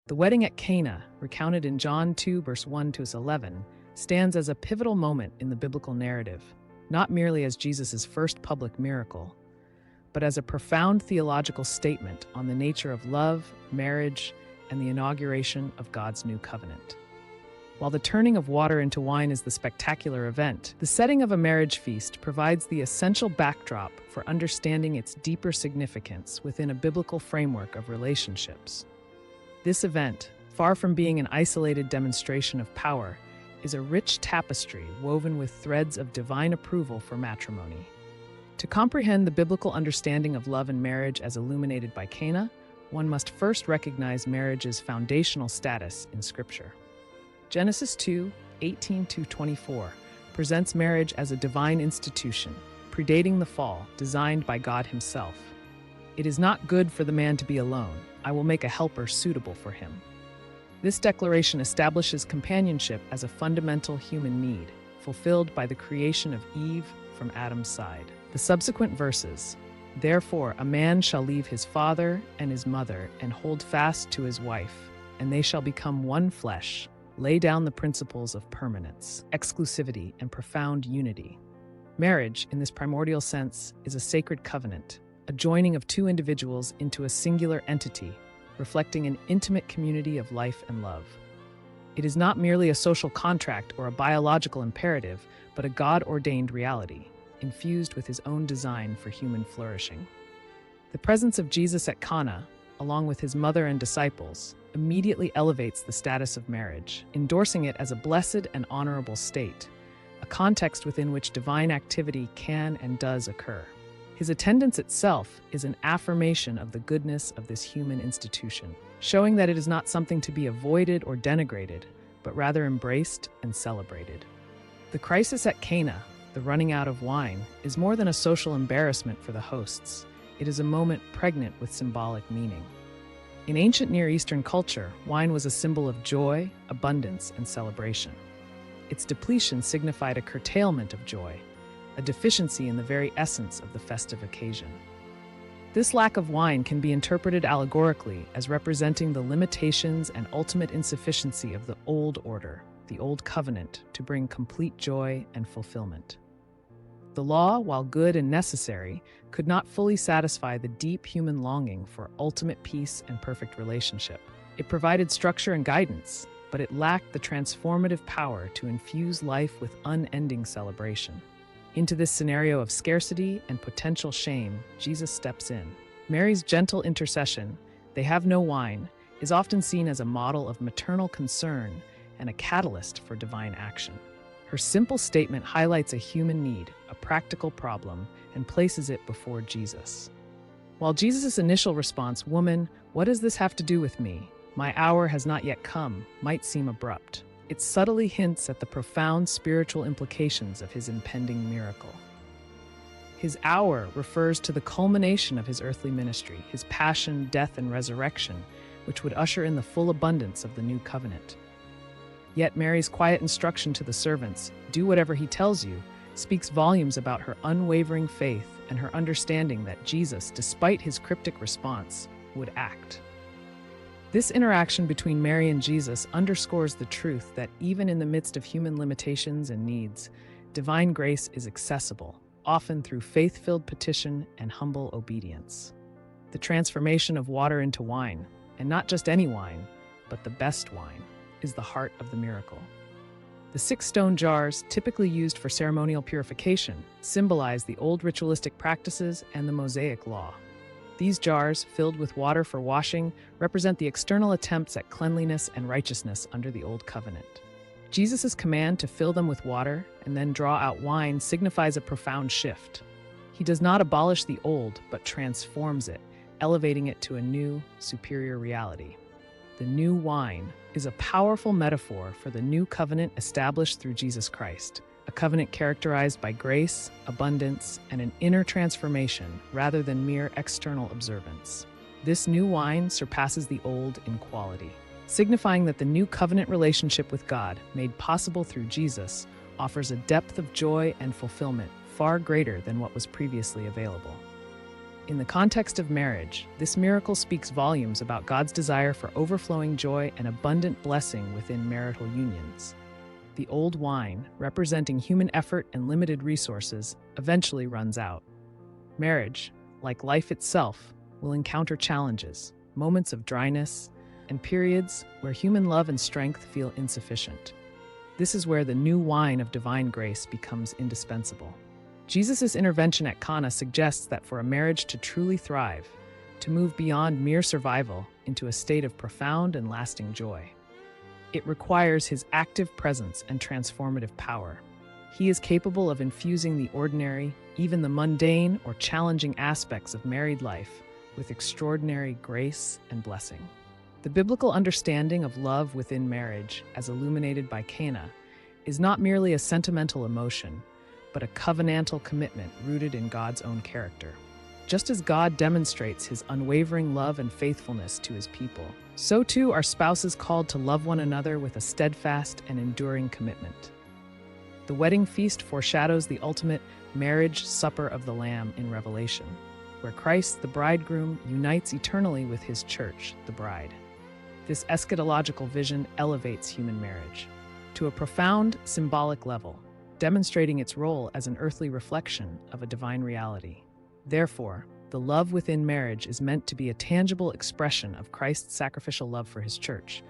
The wedding at Cana, recounted in John 2, verse 1 to 11, stands as a pivotal moment in the biblical narrative, not merely as Jesus' first public miracle, but as a profound theological statement on the nature of love, marriage, and the inauguration of God's new covenant. While the turning of water into wine is the spectacular event, the setting of a marriage feast provides the essential backdrop for understanding its deeper significance within a biblical framework of relationships. This event, far from being an isolated demonstration of power, is a rich tapestry woven with threads of divine approval for matrimony. To comprehend the biblical understanding of love and marriage as illuminated by Cana, one must first recognize marriage's foundational status in Scripture. Genesis 2:18-24 presents marriage as a divine institution, predating the fall, designed by God Himself. "It is not good for the man to be alone. I will make a helper suitable for him." This declaration establishes companionship as a fundamental human need, fulfilled by the creation of Eve from Adam's side. The subsequent verses, "Therefore a man shall leave his father and his mother and hold fast to his wife, and they shall become one flesh," lay down the principles of permanence, exclusivity, and profound unity. Marriage, in this primordial sense, is a sacred covenant, a joining of two individuals into a singular entity, reflecting an intimate community of life and love. It is not merely a social contract or a biological imperative, but a God-ordained reality, infused with His own design for human flourishing. The presence of Jesus at Cana, along with His mother and disciples, immediately elevates the status of marriage, endorsing it as a blessed and honorable state, a context within which divine activity can and does occur. His attendance itself is an affirmation of the goodness of this human institution, showing that it is not something to be avoided or denigrated, but rather embraced and celebrated. The crisis at Cana, the running out of wine, is more than a social embarrassment for the hosts. It is a moment pregnant with symbolic meaning. In ancient Near Eastern culture, wine was a symbol of joy, abundance, and celebration. Its depletion signified a curtailment of joy, a deficiency in the very essence of the festive occasion. This lack of wine can be interpreted allegorically as representing the limitations and ultimate insufficiency of the old order, the old covenant, to bring complete joy and fulfillment. The law, while good and necessary, could not fully satisfy the deep human longing for ultimate peace and perfect relationship. It provided structure and guidance, but it lacked the transformative power to infuse life with unending celebration. Into this scenario of scarcity and potential shame, Jesus steps in. Mary's gentle intercession, "They have no wine," is often seen as a model of maternal concern and a catalyst for divine action. Her simple statement highlights a human need, a practical problem, and places it before Jesus. While Jesus' initial response, "Woman, what does this have to do with me? My hour has not yet come," might seem abrupt, it subtly hints at the profound spiritual implications of His impending miracle. His hour refers to the culmination of His earthly ministry, His passion, death, and resurrection, which would usher in the full abundance of the new covenant. Yet Mary's quiet instruction to the servants, "Do whatever he tells you," speaks volumes about her unwavering faith and her understanding that Jesus, despite his cryptic response, would act. This interaction between Mary and Jesus underscores the truth that even in the midst of human limitations and needs, divine grace is accessible, often through faith-filled petition and humble obedience. The transformation of water into wine, and not just any wine, but the best wine, is the heart of the miracle. The 6 stone jars, typically used for ceremonial purification, symbolize the old ritualistic practices and the Mosaic law. These jars, filled with water for washing, represent the external attempts at cleanliness and righteousness under the Old Covenant. Jesus' command to fill them with water and then draw out wine signifies a profound shift. He does not abolish the old, but transforms it, elevating it to a new, superior reality. The new wine is a powerful metaphor for the new covenant established through Jesus Christ, a covenant characterized by grace, abundance, and an inner transformation rather than mere external observance. This new wine surpasses the old in quality, signifying that the new covenant relationship with God, made possible through Jesus, offers a depth of joy and fulfillment far greater than what was previously available. In the context of marriage, this miracle speaks volumes about God's desire for overflowing joy and abundant blessing within marital unions. The old wine, representing human effort and limited resources, eventually runs out. Marriage, like life itself, will encounter challenges, moments of dryness, and periods where human love and strength feel insufficient. This is where the new wine of divine grace becomes indispensable. Jesus' intervention at Cana suggests that for a marriage to truly thrive, to move beyond mere survival into a state of profound and lasting joy, it requires his active presence and transformative power. He is capable of infusing the ordinary, even the mundane or challenging aspects of married life with extraordinary grace and blessing. The biblical understanding of love within marriage, as illuminated by Cana, is not merely a sentimental emotion, but a covenantal commitment rooted in God's own character. Just as God demonstrates his unwavering love and faithfulness to his people, so too are spouses called to love one another with a steadfast and enduring commitment. The wedding feast foreshadows the ultimate marriage supper of the Lamb in Revelation, where Christ, the bridegroom, unites eternally with his church, the bride. This eschatological vision elevates human marriage to a profound symbolic level, demonstrating its role as an earthly reflection of a divine reality. Therefore, the love within marriage is meant to be a tangible expression of Christ's sacrificial love for his church,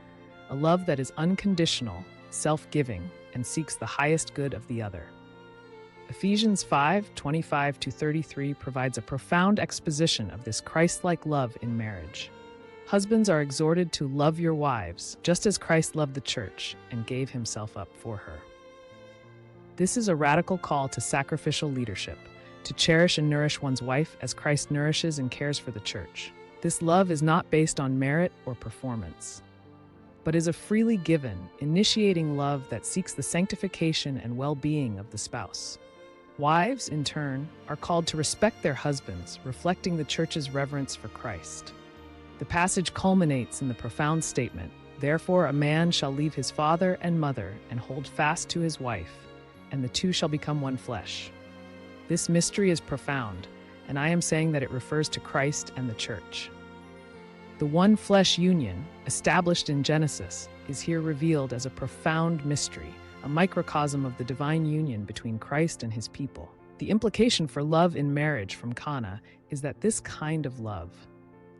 a love that is unconditional, self-giving, and seeks the highest good of the other. Ephesians 5:25-33 provides a profound exposition of this Christ-like love in marriage. Husbands are exhorted to love your wives, just as Christ loved the church and gave himself up for her. This is a radical call to sacrificial leadership, to cherish and nourish one's wife as Christ nourishes and cares for the church. This love is not based on merit or performance, but is a freely given, initiating love that seeks the sanctification and well-being of the spouse. Wives, in turn, are called to respect their husbands, reflecting the church's reverence for Christ. The passage culminates in the profound statement, "Therefore a man shall leave his father and mother and hold fast to his wife, and the two shall become one flesh." This mystery is profound, and I am saying that it refers to Christ and the church. The one flesh union, established in Genesis, is here revealed as a profound mystery, a microcosm of the divine union between Christ and his people. The implication for love in marriage from Cana is that this kind of love,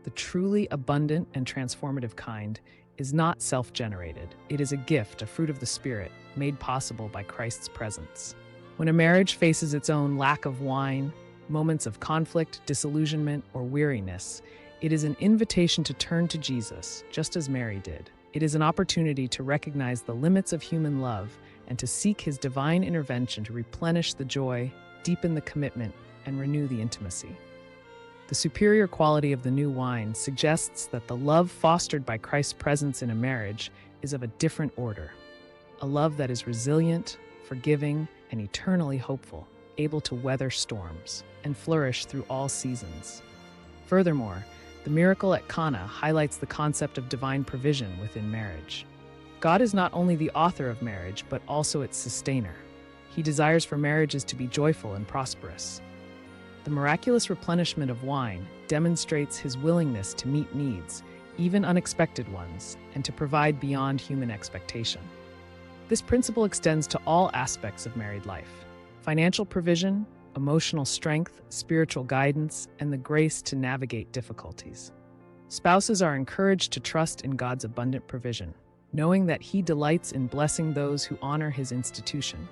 the truly abundant and transformative kind, is not self-generated. It is a gift, a fruit of the Spirit, made possible by Christ's presence. When a marriage faces its own lack of wine, moments of conflict, disillusionment, or weariness, it is an invitation to turn to Jesus, just as Mary did. It is an opportunity to recognize the limits of human love and to seek his divine intervention to replenish the joy, deepen the commitment, and renew the intimacy. The superior quality of the new wine suggests that the love fostered by Christ's presence in a marriage is of a different order, a love that is resilient, forgiving, and eternally hopeful, able to weather storms and flourish through all seasons. Furthermore, the miracle at Cana highlights the concept of divine provision within marriage. God is not only the author of marriage, but also its sustainer. He desires for marriages to be joyful and prosperous. The miraculous replenishment of wine demonstrates his willingness to meet needs, even unexpected ones, and to provide beyond human expectation. This principle extends to all aspects of married life: financial provision, emotional strength, spiritual guidance, and the grace to navigate difficulties. Spouses are encouraged to trust in God's abundant provision, knowing that he delights in blessing those who honor his institution.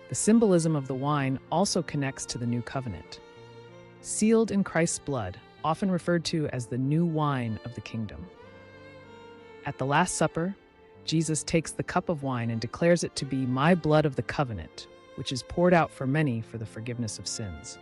The symbolism of the wine also connects to the new covenant. Sealed in Christ's blood, often referred to as the new wine of the kingdom. At the Last Supper, Jesus takes the cup of wine and declares it to be my blood of the covenant, which is poured out for many for the forgiveness of sins.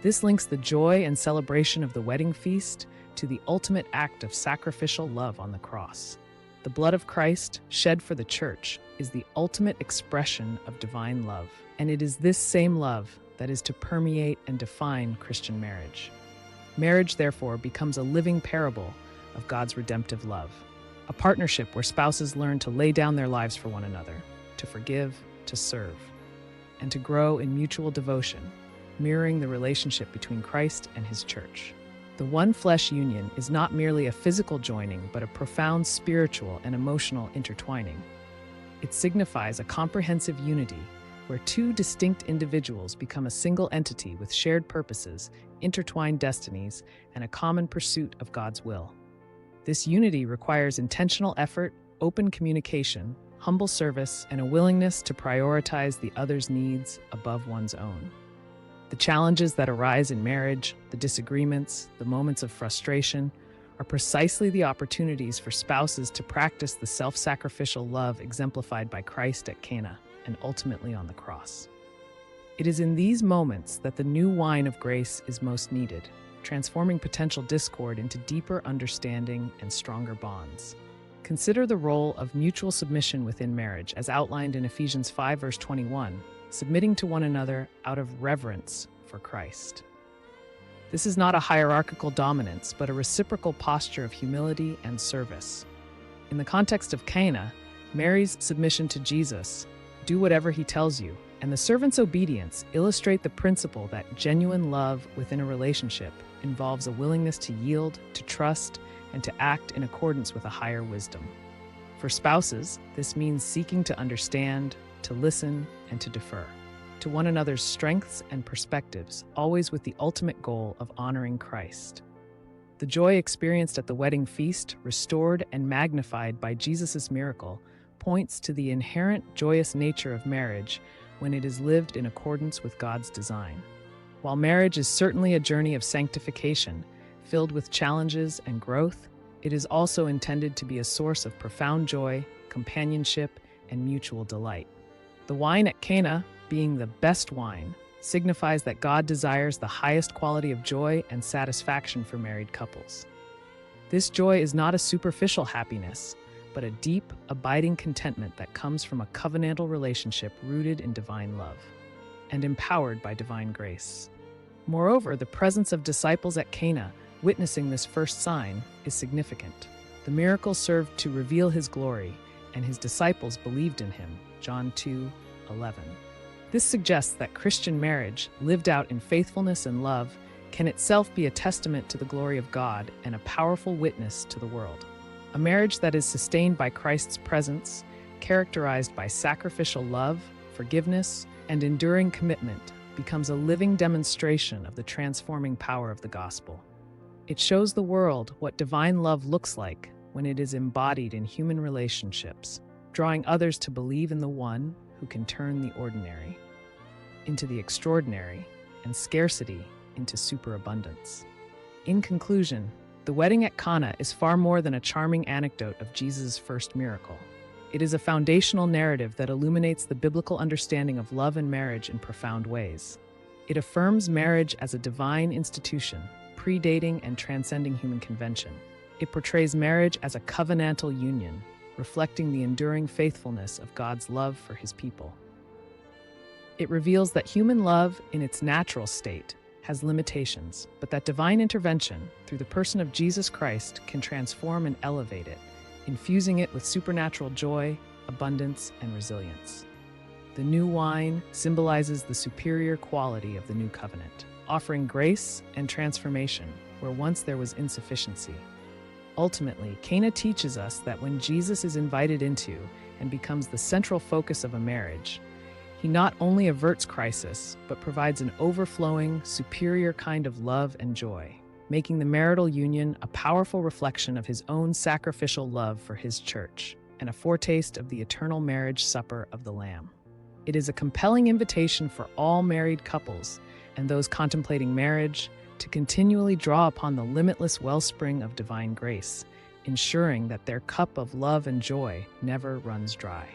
This links the joy and celebration of the wedding feast to the ultimate act of sacrificial love on the cross. The blood of Christ, shed for the church, is the ultimate expression of divine love, and it is this same love that is to permeate and define Christian marriage. Marriage, therefore, becomes a living parable of God's redemptive love, a partnership where spouses learn to lay down their lives for one another, to forgive, to serve, and to grow in mutual devotion, mirroring the relationship between Christ and his church. The one flesh union is not merely a physical joining, but a profound spiritual and emotional intertwining. It signifies a comprehensive unity where two distinct individuals become a single entity with shared purposes, intertwined destinies, and a common pursuit of God's will. This unity requires intentional effort, open communication, humble service, and a willingness to prioritize the other's needs above one's own. The challenges that arise in marriage, the disagreements, the moments of frustration, are precisely the opportunities for spouses to practice the self-sacrificial love exemplified by Christ at Cana and ultimately on the cross. It is in these moments that the new wine of grace is most needed, transforming potential discord into deeper understanding and stronger bonds. Consider the role of mutual submission within marriage as outlined in Ephesians 5 verse 21, submitting to one another out of reverence for Christ. This is not a hierarchical dominance, but a reciprocal posture of humility and service. In the context of Cana, Mary's submission to Jesus, do whatever he tells you, and the servant's obedience illustrate the principle that genuine love within a relationship involves a willingness to yield, to trust, and to act in accordance with a higher wisdom. For spouses, this means seeking to understand, to listen, and to defer to one another's strengths and perspectives, always with the ultimate goal of honoring Christ. The joy experienced at the wedding feast, restored and magnified by Jesus' miracle, points to the inherent joyous nature of marriage when it is lived in accordance with God's design. While marriage is certainly a journey of sanctification, filled with challenges and growth, it is also intended to be a source of profound joy, companionship, and mutual delight. The wine at Cana, being the best wine, signifies that God desires the highest quality of joy and satisfaction for married couples. This joy is not a superficial happiness, but a deep, abiding contentment that comes from a covenantal relationship rooted in divine love and empowered by divine grace. Moreover, the presence of disciples at Cana, witnessing this first sign, is significant. The miracle served to reveal his glory, and his disciples believed in him, John 2:11. This suggests that Christian marriage, lived out in faithfulness and love, can itself be a testament to the glory of God and a powerful witness to the world. A marriage that is sustained by Christ's presence, characterized by sacrificial love, forgiveness, and enduring commitment, becomes a living demonstration of the transforming power of the gospel. It shows the world what divine love looks like when it is embodied in human relationships, drawing others to believe in the one who can turn the ordinary into the extraordinary and scarcity into superabundance. In conclusion, the wedding at Cana is far more than a charming anecdote of Jesus' first miracle. It is a foundational narrative that illuminates the biblical understanding of love and marriage in profound ways. It affirms marriage as a divine institution, predating and transcending human convention. It portrays marriage as a covenantal union, reflecting the enduring faithfulness of God's love for his people. It reveals that human love, in its natural state, has limitations, but that divine intervention, through the person of Jesus Christ, can transform and elevate it, infusing it with supernatural joy, abundance, and resilience. The new wine symbolizes the superior quality of the new covenant, offering grace and transformation where once there was insufficiency. Ultimately, Cana teaches us that when Jesus is invited into and becomes the central focus of a marriage, he not only averts crisis, but provides an overflowing, superior kind of love and joy, making the marital union a powerful reflection of his own sacrificial love for his church and a foretaste of the eternal marriage supper of the Lamb. It is a compelling invitation for all married couples and those contemplating marriage to continually draw upon the limitless wellspring of divine grace, ensuring that their cup of love and joy never runs dry.